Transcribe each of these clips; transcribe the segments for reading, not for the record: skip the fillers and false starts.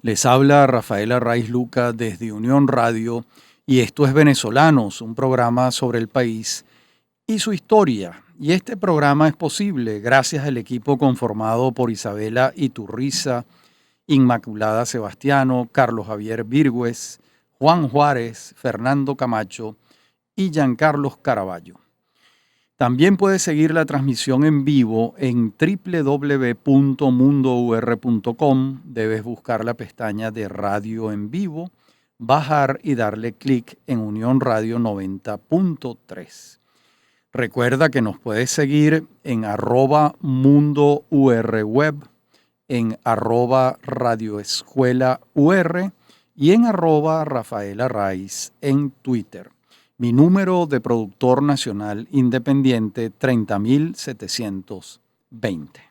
Les habla Rafael Arraiz Luca desde Unión Radio y esto es Venezolanos, un programa sobre el país y su historia. Y este programa es posible gracias al equipo conformado por Isabela Iturriza, Inmaculada Sebastiano, Carlos Javier Virgües, Juan Juárez, Fernando Camacho y Giancarlos Caraballo. También puedes seguir la transmisión en vivo en www.mundour.com. Debes buscar la pestaña de Radio en Vivo, bajar y darle clic en Unión Radio 90.3. Recuerda que nos puedes seguir en @mundourweb, en @radioescuelaur y en @rafaelarraiz en Twitter. Mi número de productor nacional independiente 30.720.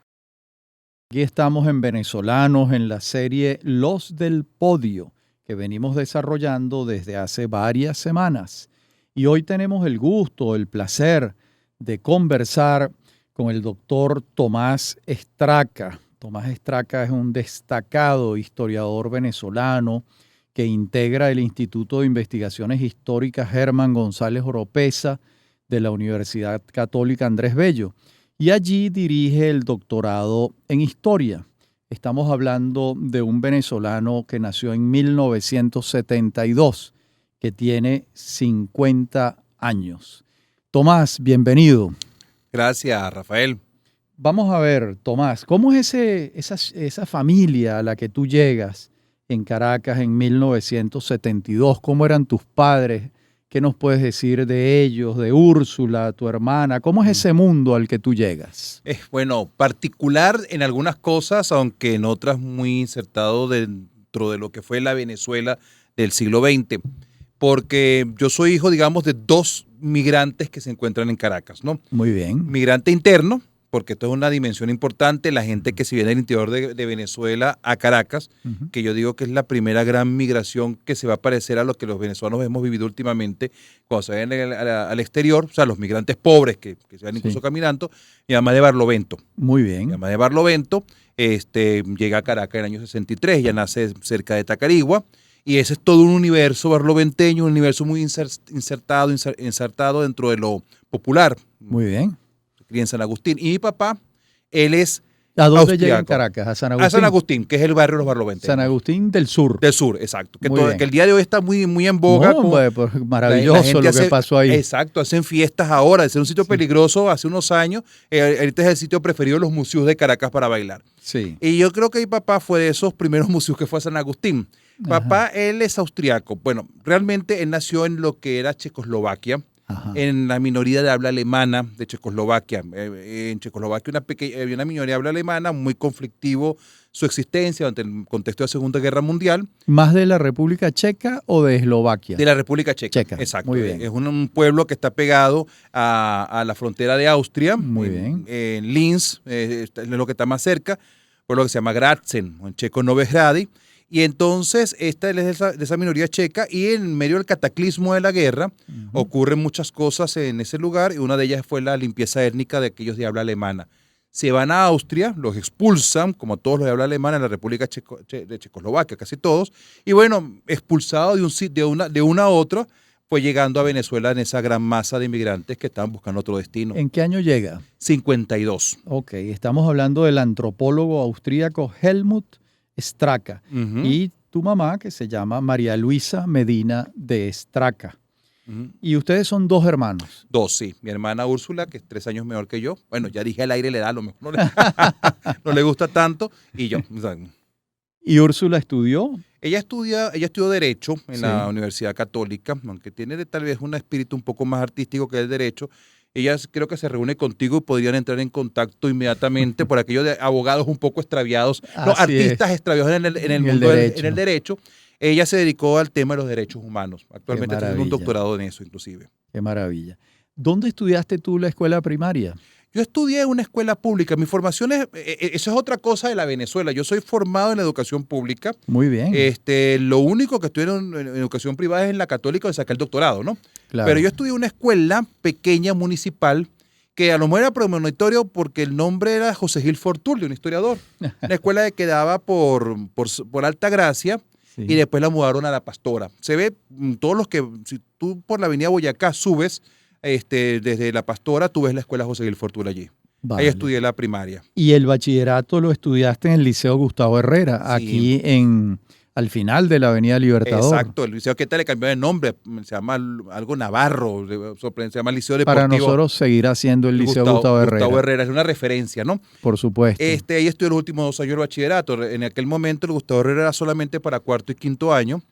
Aquí estamos en Venezolanos en la serie Los del Podio que venimos desarrollando desde hace varias semanas. Y hoy tenemos el gusto, el placer de conversar con el doctor Tomás Straca. Tomás Straca es un destacado historiador venezolano que integra el Instituto de Investigaciones Históricas Germán González Oropeza de la Universidad Católica Andrés Bello, y allí dirige el doctorado en Historia. Estamos hablando de un venezolano que nació en 1972, que tiene 50 años. Tomás, bienvenido. Gracias, Rafael. Vamos a ver, Tomás, ¿cómo es esa familia a la que tú llegas en Caracas en 1972? ¿Cómo eran tus padres? ¿Qué nos puedes decir de ellos, de Úrsula, tu hermana? ¿Cómo es ese mundo al que tú llegas? Bueno, particular en algunas cosas, aunque en otras muy insertado dentro de lo que fue la Venezuela del siglo XX, porque yo soy hijo, digamos, de dos migrantes que se encuentran en Caracas, ¿no? Muy bien. Migrante interno, porque esto es una dimensión importante, la gente que se viene del interior de Venezuela a Caracas, que yo digo que es la primera gran migración que se va a parecer a lo que los venezolanos hemos vivido últimamente cuando se ven al exterior, o sea, los migrantes pobres que se van incluso caminando. Mi mamá de Barlovento. Muy bien. Mi mamá de Barlovento llega a Caracas en el año 63, ya nace cerca de Tacarigua, y ese es todo un universo barloventeño, un universo muy insertado dentro de lo popular. Muy bien. Cría en San Agustín. Y mi papá, él es ¿A dónde austriaco. llega en Caracas? ¿A San Agustín? A San Agustín, que es el barrio de los barloventeños. San Agustín del Sur. Del sur, exacto. Que Muy bien. el día de hoy está muy, muy en boga. No, pues, maravilloso lo que pasó ahí. Exacto, hacen fiestas ahora. De ser un sitio peligroso hace unos años, ahorita es el sitio preferido de los museos de Caracas para bailar. Sí. Y yo creo que mi papá fue de esos primeros museos que fue a San Agustín. Papá, él es austriaco. Bueno, realmente él nació en lo que era Checoslovaquia. Ajá. En la minoría de habla alemana de Checoslovaquia. En Checoslovaquia había una minoría de habla alemana, muy conflictivo su existencia ante el contexto de la Segunda Guerra Mundial. ¿Más de la República Checa o de Eslovaquia? De la República Checa. Exacto. Muy bien. Es un pueblo que está pegado a la frontera de Austria. Muy bien. En Linz, es lo que está más cerca, por lo que se llama Grazien, o en checo Novigrady. Y entonces esta es de esa minoría checa, y en medio del cataclismo de la guerra ocurren muchas cosas en ese lugar, y una de ellas fue la limpieza étnica de aquellos de habla alemana. Se van a Austria, los expulsan, como todos los de habla alemana en la República de Checoslovaquia, casi todos, y bueno, expulsado de una a otra, fue llegando a Venezuela en esa gran masa de inmigrantes que estaban buscando otro destino. ¿En qué año llega? 52. Ok, estamos hablando del antropólogo austríaco Helmut Straca, y tu mamá, que se llama María Luisa Medina de Straca. Y ustedes son dos hermanos. Dos, sí. Mi hermana Úrsula, que es 3 años menor que yo. Bueno, ya dije al aire le da, a lo mejor no le gusta tanto. Y yo. ¿Y Úrsula estudió? Ella estudió Derecho en la Universidad Católica, aunque tiene tal vez un espíritu un poco más artístico que el Derecho. Ella creo que se reúne contigo y podrían entrar en contacto inmediatamente por aquello de abogados un poco extraviados, artistas extraviados en el mundo del derecho. Ella se dedicó al tema de los derechos humanos. Actualmente está haciendo un doctorado en eso, inclusive. Qué maravilla. ¿Dónde estudiaste tú la escuela primaria? Yo estudié en una escuela pública. Mi formación eso es otra cosa de la Venezuela. Yo soy formado en la educación pública. Muy bien. Lo único que estudié en educación privada es en la Católica, donde saqué el doctorado, ¿no? Claro. Pero yo estudié en una escuela pequeña municipal que a lo mejor era premonitorio porque el nombre era José Gil Fortul, de un historiador. Una escuela que quedaba por Altagracia Sí. y después la mudaron a La Pastora. Se ve, todos los que, si tú por la avenida Boyacá subes, desde La Pastora, tú ves la escuela José Gil Fortul allí. Ahí Vale. estudié la primaria. Y el bachillerato lo estudiaste en el Liceo Gustavo Herrera, Sí. aquí al final de la Avenida Libertador. Exacto, el liceo que le cambió de nombre, se llama algo Navarro, se llama Liceo Deportivo. Para nosotros seguir haciendo el Liceo Gustavo Herrera. Gustavo Herrera es una referencia, ¿no? Por supuesto. Ahí estudié los últimos 2 años de bachillerato. En aquel momento el Gustavo Herrera era solamente para 4º y 5º año.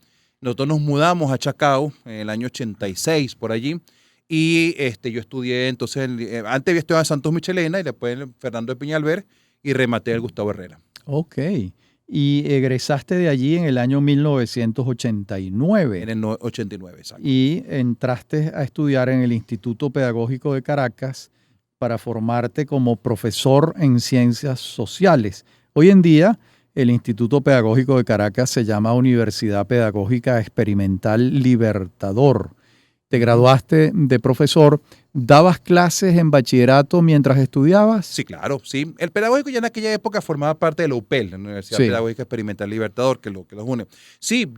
Nosotros nos mudamos a Chacao en el año 86, por allí. Y yo estudié, entonces, antes había estudiado en Santos Michelena y después en Fernando de Peñalver y rematé el Gustavo Herrera. Ok. Y egresaste de allí en el año 1989. En el 89, exacto. Y entraste a estudiar en el Instituto Pedagógico de Caracas para formarte como profesor en ciencias sociales. Hoy en día, el Instituto Pedagógico de Caracas se llama Universidad Pedagógica Experimental Libertador. Te graduaste de profesor. ¿Dabas clases en bachillerato mientras estudiabas? Sí, claro, sí. El pedagógico ya en aquella época formaba parte de la UPEL, la Universidad Sí. Pedagógica Experimental Libertador, que los une. Sí,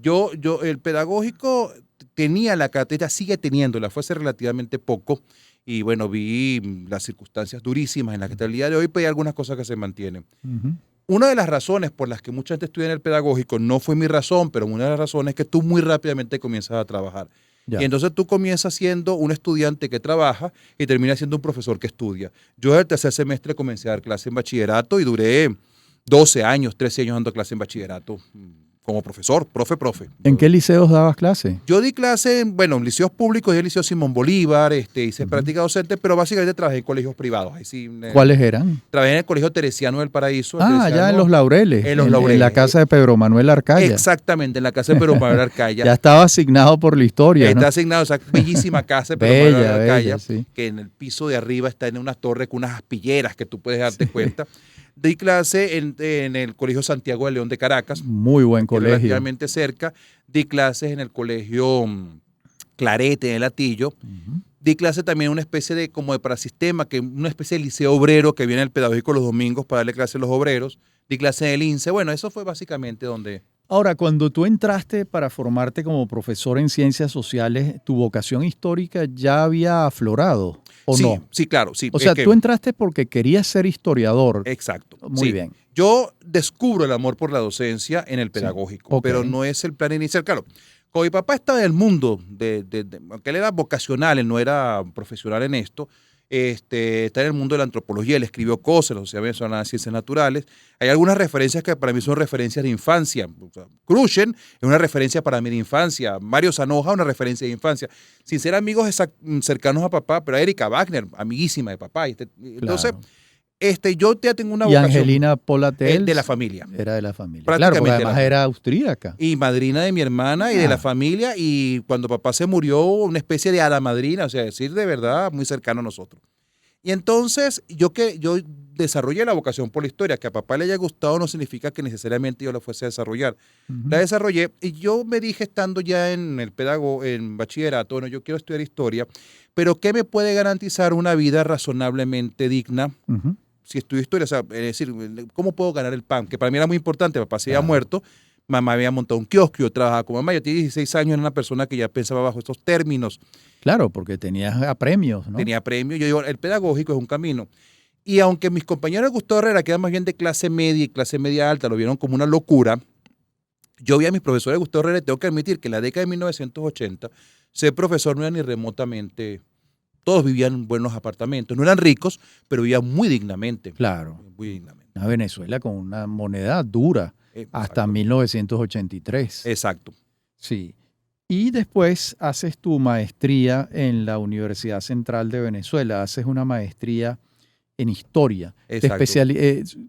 el pedagógico tenía la cátedra, sigue teniéndola, fue hace relativamente poco. Y bueno, vi las circunstancias durísimas en las que está el día de hoy, pero hay algunas cosas que se mantienen. Uh-huh. Una de las razones por las que mucha gente estudia en el pedagógico, no fue mi razón, pero una de las razones es que tú muy rápidamente comienzas a trabajar. Ya. Y entonces tú comienzas siendo un estudiante que trabaja y terminas siendo un profesor que estudia. Yo desde el 3er semestre comencé a dar clase en bachillerato y duré 12 años, 13 años dando clase en bachillerato como profesor, profe. ¿En qué liceos dabas clase? Yo di clase en liceos públicos y el Liceo Simón Bolívar, hice práctica docente, pero básicamente trabajé en colegios privados. Ahí sí, ¿Cuáles eran? trabajé en el Colegio Teresiano del Paraíso. Allá en Los Laureles. En Los Laureles. En la casa de Pedro Manuel Arcaya. Exactamente, en la casa de Pedro Manuel Arcaya. Ya estaba asignado por la historia, Está ¿no? asignado esa bellísima casa de Pedro Manuel Arcaya, bella, sí. que en el piso de arriba está en una torre con unas aspilleras que tú puedes darte cuenta. Di clase en el Colegio Santiago de León de Caracas. Muy buen colegio. Relativamente cerca. Di clases en el Colegio Clarete, en el Atillo. Uh-huh. Di clase también en una especie de como de parasistema, que una especie de liceo obrero que viene el pedagógico los domingos para darle clase a los obreros. Di clase en el INSE. Bueno, eso fue básicamente donde... Ahora, cuando tú entraste para formarte como profesor en ciencias sociales, ¿tu vocación histórica ya había aflorado o sí, no? Sí, claro. Sí, O sea, tú entraste porque querías ser historiador. Exacto. Muy sí. bien. Yo descubro el amor por la docencia en el pedagógico, Sí. Okay. pero no es el plan inicial. Claro, como mi papá estaba en el mundo, aunque él era vocacional, él no era profesional en esto, está en el mundo de la antropología, él escribió cosas, la Sociedad Venezolana de Ciencias Naturales. Hay algunas referencias que para mí son referencias de infancia. O sea, Cruchen es una referencia para mí de infancia, Mario Zanoja una referencia de infancia. Sin ser amigos cercanos a papá, pero Erika Wagner, amiguísima de papá. Entonces, claro. yo ya tengo una ¿Y vocación. Angelina Polatel? De la familia. Era de la familia. Prácticamente Claro, porque además era austríaca. Y madrina de mi hermana y de la familia. Y cuando papá se murió, una especie de hada madrina, o sea, decir de verdad, muy cercano a nosotros. Y entonces, yo desarrollé la vocación por la historia. Que a papá le haya gustado no significa que necesariamente yo la fuese a desarrollar. Uh-huh. La desarrollé y yo me dije, estando ya en en bachillerato, bueno, yo quiero estudiar historia, pero ¿qué me puede garantizar una vida razonablemente digna? Uh-huh. Si estudio historia, o sea, es decir, ¿cómo puedo ganar el pan? Que para mí era muy importante, papá se había muerto, mamá había montado un kiosco, yo trabajaba con mamá, yo tenía 16 años, era una persona que ya pensaba bajo estos términos. Claro, porque tenías premios, ¿no? Tenía premios, yo digo, el pedagógico es un camino. Y aunque mis compañeros de Gustavo Herrera, que eran más bien de clase media y clase media alta, lo vieron como una locura, yo vi a mis profesores de Gustavo Herrera y tengo que admitir que en la década de 1980, ser profesor no era ni remotamente... Todos vivían en buenos apartamentos. No eran ricos, pero vivían muy dignamente. Claro. Muy dignamente. Una Venezuela con una moneda dura hasta 1983. Exacto. Sí. Y después haces tu maestría en la Universidad Central de Venezuela. Haces una maestría en historia. Exacto.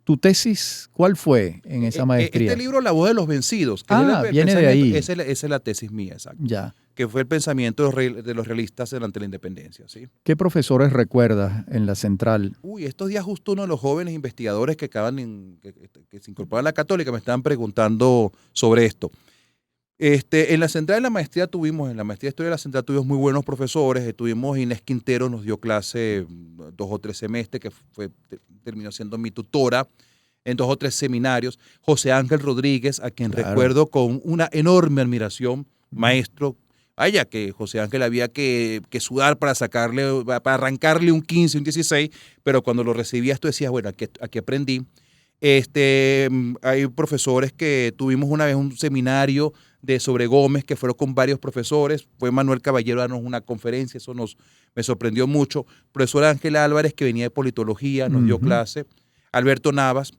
¿Tu tesis cuál fue en esa maestría? Este libro, La Voz de los Vencidos. Que viene de ahí. Esa es la tesis mía, exacto. Ya. Que fue el pensamiento de los realistas durante la independencia, ¿sí? ¿Qué profesores recuerdas en la Central? Estos días justo uno de los jóvenes investigadores que que se incorporaron a la Católica me estaban preguntando sobre esto. En la central de la maestría en la maestría de Historia de la Central tuvimos muy buenos profesores. Tuvimos Inés Quintero, nos dio clase 2 o 3 semestres, terminó siendo mi tutora en 2 o 3 seminarios. José Ángel Rodríguez, a quien Claro. recuerdo con una enorme admiración, maestro. Vaya, que José Ángel había que sudar para arrancarle un 15, un 16, pero cuando lo recibías tú decías, bueno, aquí aprendí. Hay profesores que tuvimos una vez un seminario sobre Gómez, que fueron con varios profesores. Fue Manuel Caballero a darnos una conferencia, eso me sorprendió mucho. Profesor Ángel Álvarez, que venía de politología, nos dio clase. Alberto Navas.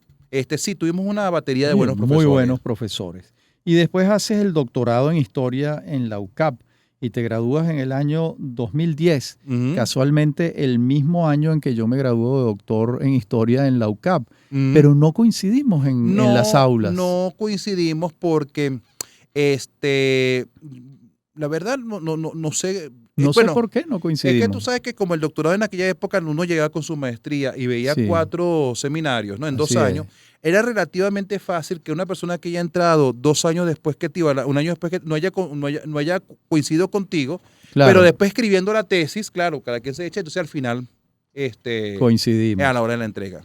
Sí, tuvimos una batería de buenos profesores. Muy buenos profesores. Y después haces el doctorado en historia en la UCAP y te gradúas en el año 2010, casualmente el mismo año en que yo me graduó de doctor en historia en la UCAP, pero no coincidimos en las aulas. No coincidimos porque, la verdad, no sé. No sé por qué no coincidimos. Es que tú sabes que como el doctorado en aquella época uno llegaba con su maestría y veía 4 seminarios, ¿no? En 2 años. Era relativamente fácil que una persona que haya entrado 2 años después que te iba, un año después que no haya coincidido contigo, claro, pero después escribiendo la tesis, claro, cada quien se echa, entonces al final coincidimos a la hora de la entrega.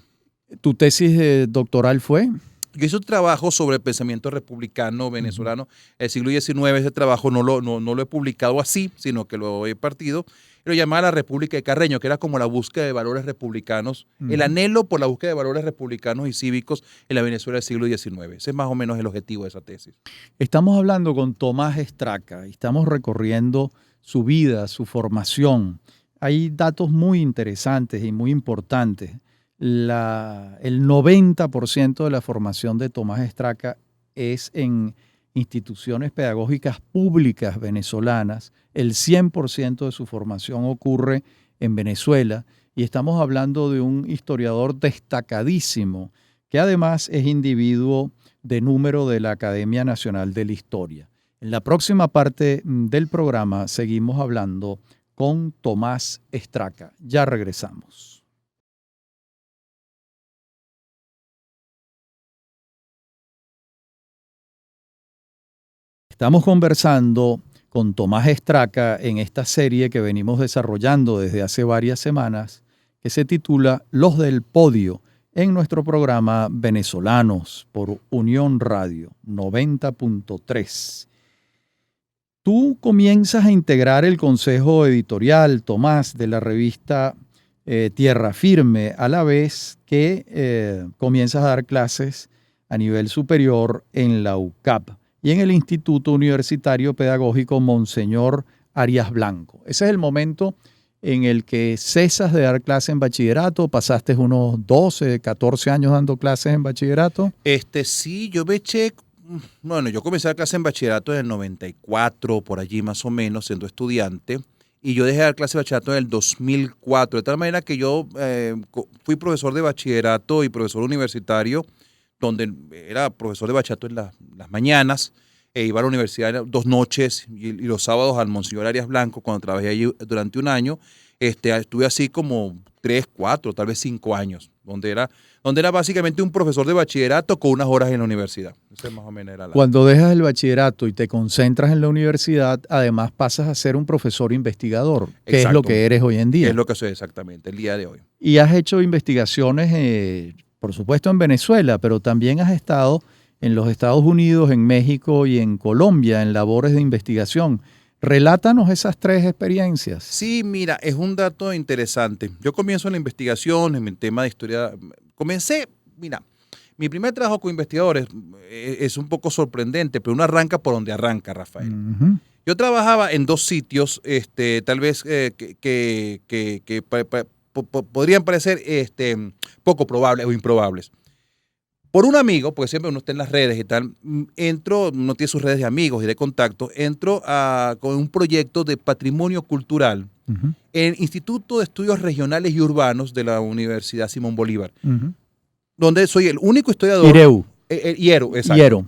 ¿Tu tesis doctoral fue? Yo hice un trabajo sobre el pensamiento republicano venezolano del siglo XIX. Ese trabajo no lo he publicado así, sino que lo he partido. Lo llamaba La República de Carreño, que era como la búsqueda de valores republicanos, el anhelo por la búsqueda de valores republicanos y cívicos en la Venezuela del siglo XIX. Ese es más o menos el objetivo de esa tesis. Estamos hablando con Tomás Estraca y estamos recorriendo su vida, su formación. Hay datos muy interesantes y muy importantes. El 90% de la formación de Tomás Estraca es en instituciones pedagógicas públicas venezolanas. El 100% de su formación ocurre en Venezuela y estamos hablando de un historiador destacadísimo que además es individuo de número de la Academia Nacional de la Historia. En la próxima parte del programa seguimos hablando con Tomás Estraca. Ya regresamos. Estamos conversando con Tomás Estraca en esta serie que venimos desarrollando desde hace varias semanas, que se titula Los del Podio, en nuestro programa Venezolanos por Unión Radio 90.3. Tú comienzas a integrar el consejo editorial, Tomás, de la revista Tierra Firme, a la vez que comienzas a dar clases a nivel superior en la UCAP y en el Instituto Universitario Pedagógico Monseñor Arias Blanco. Ese es el momento en el que cesas de dar clases en bachillerato. Pasaste unos 12, 14 años dando clases en bachillerato. Sí, yo yo comencé a dar clases en bachillerato en el 94, por allí más o menos, siendo estudiante, y yo dejé de dar clases de bachillerato en el 2004, de tal manera que yo fui profesor de bachillerato y profesor universitario, donde era profesor de bachillerato en las mañanas, iba a la universidad 2 noches y los sábados al Monseñor Arias Blanco, cuando trabajé allí durante un año. Estuve así como 3, 4, tal vez 5 años, donde era básicamente un profesor de bachillerato con unas horas en la universidad. Ese más o menos era Cuando dejas el bachillerato y te concentras en la universidad, además pasas a ser un profesor investigador, que es lo que eres hoy en día. Es lo que soy exactamente, el día de hoy. Y has hecho investigaciones, por supuesto en Venezuela, pero también has estado en los Estados Unidos, en México y en Colombia en labores de investigación. Relátanos esas 3 experiencias. Sí, mira, es un dato interesante. Yo comienzo en la investigación, en el tema de historia. Mi primer trabajo con investigadores es un poco sorprendente, pero uno arranca por donde arranca, Rafael. Yo trabajaba en 2 sitios, tal vez que podrían parecer poco probables o improbables. Por un amigo, porque siempre uno está en las redes y tal, uno tiene sus redes de amigos y de contacto, entro con un proyecto de patrimonio cultural en el Instituto de Estudios Regionales y Urbanos de la Universidad Simón Bolívar, donde soy el único historiador. IERU, exacto. IERU.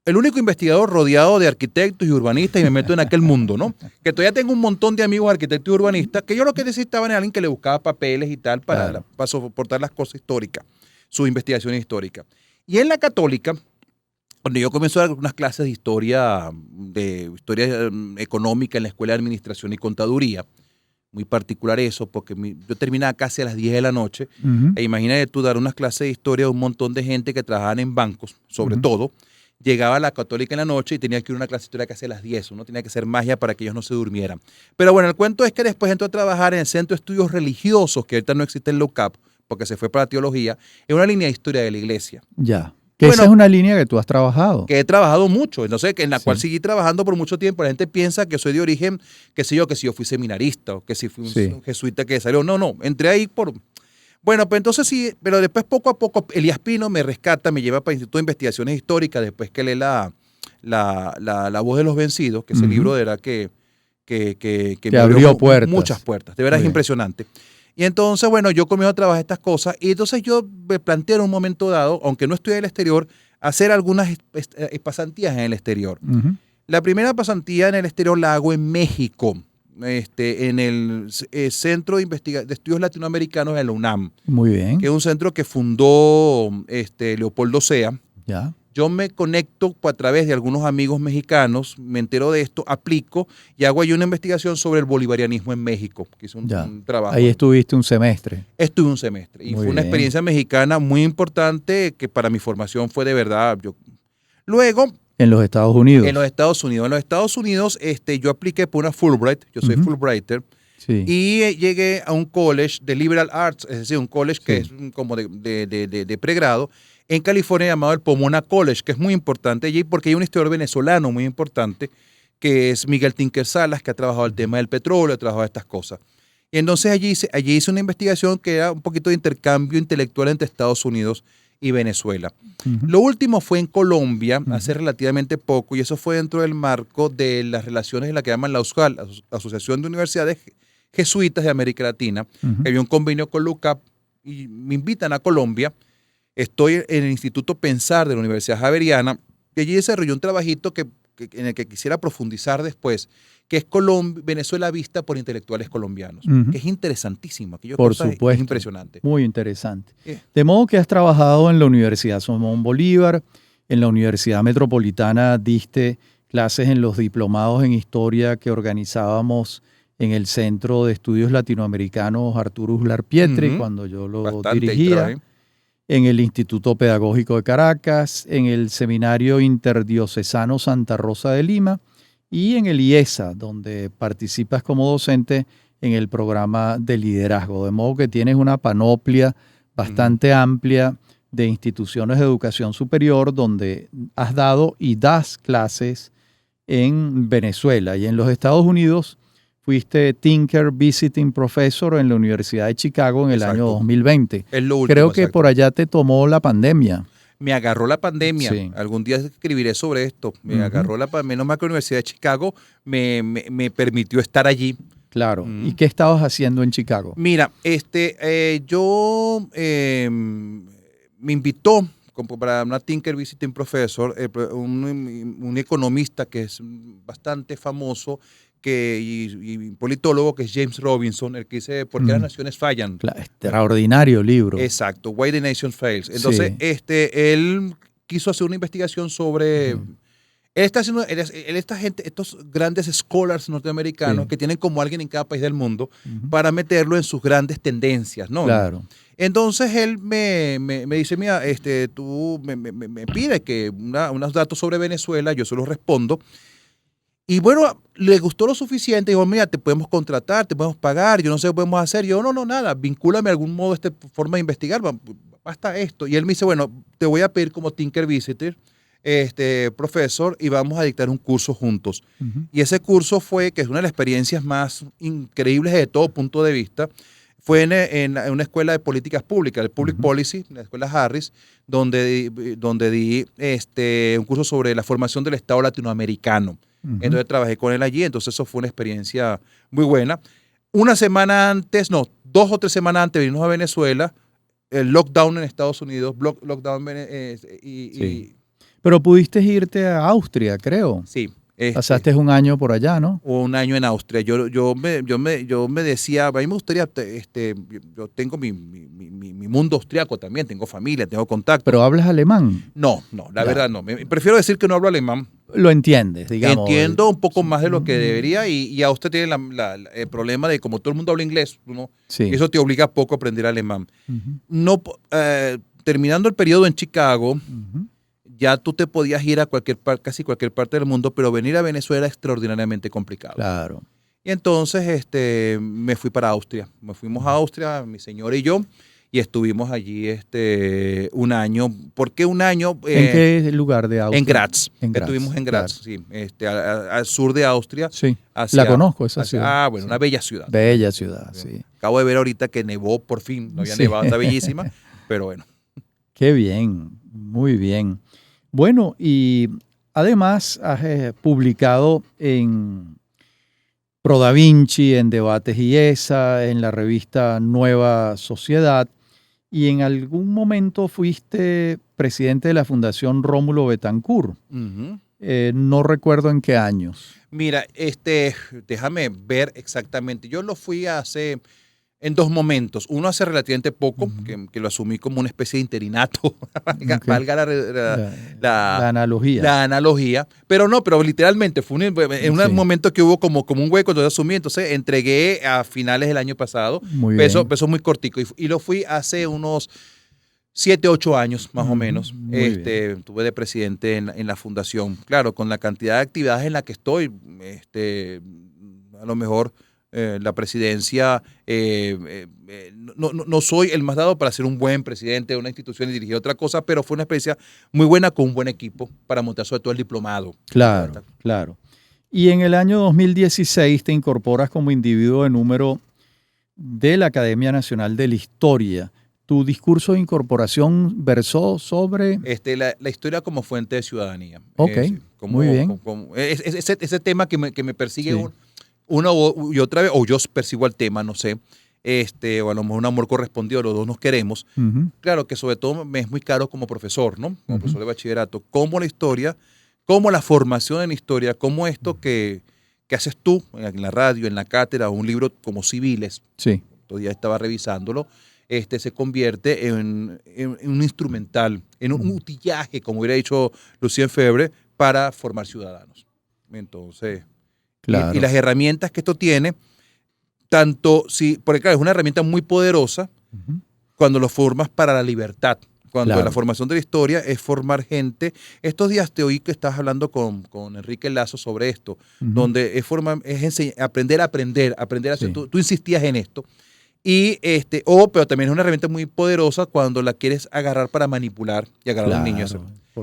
El único investigador rodeado de arquitectos y urbanistas, y me meto en aquel mundo, ¿no? Que todavía tengo un montón de amigos arquitectos y urbanistas, que yo lo que necesitaba era alguien que le buscaba papeles y tal para soportar las cosas históricas, su investigación histórica. Y en la Católica cuando yo comencé a dar unas clases de historia económica en la Escuela de Administración y Contaduría, muy particular eso, porque yo terminaba casi a las 10 de la noche, Ujú. e imagínate tú dar unas clases de historia a un montón de gente que trabajaban en bancos, sobre Ujú. todo, llegaba a la Católica en la noche y tenía que ir a una clase de historia casi a las 10, uno tenía que hacer magia para que ellos no se durmieran. Pero bueno, el cuento es que después entró a trabajar en el Centro de Estudios Religiosos, que ahorita no existe en LOCAP, porque se fue para la teología, en una línea de historia de la iglesia. Ya. Que esa Bueno, es una línea que tú has trabajado. que he trabajado mucho, entonces en la cual Sí, seguí trabajando por mucho tiempo. La gente piensa que soy de origen, que si yo fui seminarista o que si fui sí. un jesuita que salió. No, entré ahí por... Bueno, pues entonces sí, pero después poco a poco Elías Pino me rescata, me lleva para el Instituto de Investigaciones Históricas, después que lee la Voz de los Vencidos, que ese Ujú. libro era que Te me abrió abrió muchas puertas. puertas, de verdad Muy es bien. impresionante. Y entonces, bueno, yo comienzo a trabajar estas cosas y entonces yo me planteo en un momento dado, aunque no estudié en el exterior, hacer algunas pasantías en el exterior. Ujú. La primera pasantía en el exterior la hago en México, en el Centro de Estudios Latinoamericanos de la UNAM, Muy que bien. es un centro que fundó Leopoldo Sea. Ya. Yo me conecto a través de algunos amigos mexicanos, me entero de esto, aplico y hago ahí una investigación sobre el bolivarianismo en México, que hice Ya. un trabajo Ahí ahí. estuviste un semestre. Estuve un semestre y Muy fue una bien. experiencia mexicana muy importante que para mi formación fue de verdad. Luego, En los Estados en los Unidos. Estados Unidos. En los Estados Unidos, yo apliqué por una Fulbright, yo soy Ujú. Fulbrighter, Sí, y llegué a un college de liberal arts, es decir, un college que sí. es como de pregrado, en California llamado el Pomona College, que es muy importante allí porque hay un historiador venezolano muy importante, que es Miguel Tinker Salas, que ha trabajado el tema del petróleo, ha trabajado estas cosas. Y entonces allí hice una investigación que era un poquito de intercambio intelectual entre Estados Unidos y Venezuela. Ujú. Lo último fue en Colombia, hace Ujú. relativamente poco, y eso fue dentro del marco de las relaciones en la que llaman la USJAL, Asociación de Universidades Jesuitas de América Latina, Ujú. que había un convenio con LUCAP y me invitan a Colombia. Estoy en el Instituto Pensar de la Universidad Javeriana y allí desarrollé un trabajito en el que quisiera profundizar después, que es Venezuela vista por intelectuales colombianos, Ujú. que es interesantísimo, aquello Por cosa es supuesto. impresionante. Muy interesante. Eh, De modo que has trabajado en la Universidad Simón Bolívar, en la Universidad Metropolitana diste clases en los diplomados en historia que organizábamos en el Centro de Estudios Latinoamericanos Arturo Uslar Pietri, Ujú, cuando yo lo bastante ahí dirigía, trabajé. en el Instituto Pedagógico de Caracas, en el Seminario Interdiocesano Santa Rosa de Lima y en el IESA, donde participas como docente en el programa de liderazgo. De modo que tienes una panoplia Ujú. bastante amplia de instituciones de educación superior donde has dado y das clases en Venezuela. Y en los Estados Unidos fuiste Tinker Visiting Professor en la Universidad de Chicago en el año Exacto. 2020. Es lo último, Creo que por exacto. allá te tomó la pandemia. Me agarró la pandemia. Sí. Algún día escribiré sobre esto. Me Ujú. agarró la pandemia. Menos mal que la Universidad de Chicago me permitió estar allí. Claro. ¿Y Mm. qué estabas haciendo en Chicago? Mira, yo me invitó para una Tinker Visiting Professor, un economista que es bastante famoso y politólogo, que es James Robinson, el que dice ¿Por qué las Mm. naciones fallan? Extraordinario libro. Exacto, Why the Nation Fails. Entonces, Sí. él quiso hacer una investigación sobre. Ujú. Estos grandes scholars norteamericanos Sí. que tienen como alguien en cada país del mundo Ujú. para meterlo en sus grandes tendencias, ¿no? Claro. Entonces él me dice, mira, tú me pides que unos datos sobre Venezuela, yo se los respondo. Y bueno, le gustó lo suficiente, dijo, mira, te podemos contratar, te podemos pagar, yo no sé qué podemos hacer. Yo, no, nada, vincúlame de algún modo a esta forma de investigar, basta esto. Y él me dice, bueno, te voy a pedir como Tinker Visitor, profesor, y vamos a dictar un curso juntos. Ujú. Y ese curso fue, que es una de las experiencias más increíbles de todo punto de vista, fue en una escuela de políticas públicas, de Public Ujú. Policy, en la escuela Harris, donde di un curso sobre la formación del Estado latinoamericano. Ujú. Entonces trabajé con él allí, entonces eso fue una experiencia muy buena. Una semana antes, no, 2 o 3 semanas antes de irnos a Venezuela, el lockdown en Estados Unidos, lockdown Sí. Pero pudiste irte a Austria, creo. sí, Pasaste un año por allá, ¿no? Un año en Austria. Yo me decía, a mí me gustaría, yo tengo mi mundo austriaco también, tengo familia, tengo contactos. ¿Pero hablas alemán? No, la verdad no. Prefiero decir que no hablo alemán. Lo entiendes, digamos. Entiendo un poco más de lo que debería y Austria tiene el problema de como todo el mundo habla inglés, ¿no? Sí. Eso te obliga poco a aprender alemán. Uh-huh. Terminando el periodo en Chicago, ya tú te podías ir a casi cualquier parte del mundo, pero venir a Venezuela era extraordinariamente complicado. Claro. Y entonces me fui para Austria. Nos fuimos a Austria, mi señora y yo, y estuvimos allí un año. ¿Por qué un año? ¿En qué lugar de Austria? En Graz. Estuvimos en Graz, sí, al sur de Austria. Sí, la conozco esa ciudad. Bueno, sí. Una bella ciudad. Bella ciudad, sí. Acabo de ver ahorita que nevó por fin, no había nevado, está bellísima, pero bueno. Qué bien, muy bien. Bueno, y además has publicado en Pro Da Vinci, en Debates y ESA, en la revista Nueva Sociedad, y en algún momento fuiste presidente de la Fundación Rómulo Betancourt. Uh-huh. No recuerdo en qué años. Mira, déjame ver exactamente. Yo lo fui en dos momentos. Uno hace relativamente poco, que lo asumí como una especie de interinato, valga la analogía. La analogía. Pero literalmente fue un momento que hubo como un hueco, entonces asumí, entonces entregué a finales del año pasado. Empezó muy cortico y lo fui hace unos 7, 8 años más o menos. Estuve de presidente en la fundación. Claro, con la cantidad de actividades en la que estoy, a lo mejor la presidencia, no soy el más dado para ser un buen presidente de una institución y dirigir otra cosa, pero fue una experiencia muy buena con un buen equipo para montar sobre todo el diplomado. Claro, claro. Y en el año 2016 te incorporas como individuo de número de la Academia Nacional de la Historia. Tu discurso de incorporación versó sobre... La historia como fuente de ciudadanía. Ok, muy bien. Ese tema que me persigue una y otra vez, o yo persigo el tema, no sé, o a lo mejor un amor correspondido, los dos nos queremos. Claro que sobre todo me es muy caro como profesor, ¿no? Como profesor de bachillerato, como la historia, como la formación en historia, como esto que haces tú en la radio, en la cátedra, un libro como Civiles. Sí. Todavía estaba revisándolo. Se convierte en un instrumental, en un utillaje, como hubiera dicho Lucien Febvre, para formar ciudadanos. Entonces, claro. Y las herramientas que esto tiene, porque claro, es una herramienta muy poderosa cuando lo formas para la libertad. Cuando la formación de la historia es formar gente. Estos días te oí que estabas hablando con Enrique Lazo sobre esto, donde es aprender a hacer. Tú insistías en esto. Pero también es una herramienta muy poderosa cuando la quieres agarrar para manipular y agarrar a un niño.